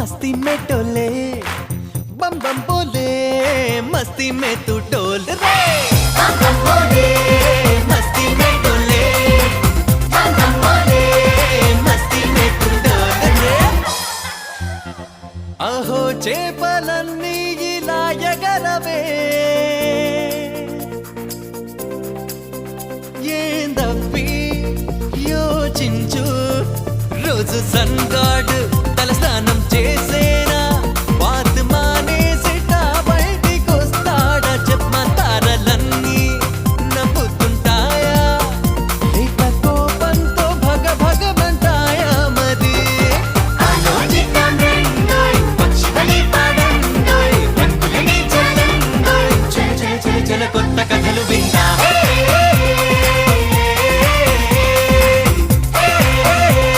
मस्ती में टोले बम बम बोले मस्ती में तू टोल रे बम बम बोले मस्ती में टोले बम बम बोले मस्ती में तू टोल रे अहो చేపలన్నీ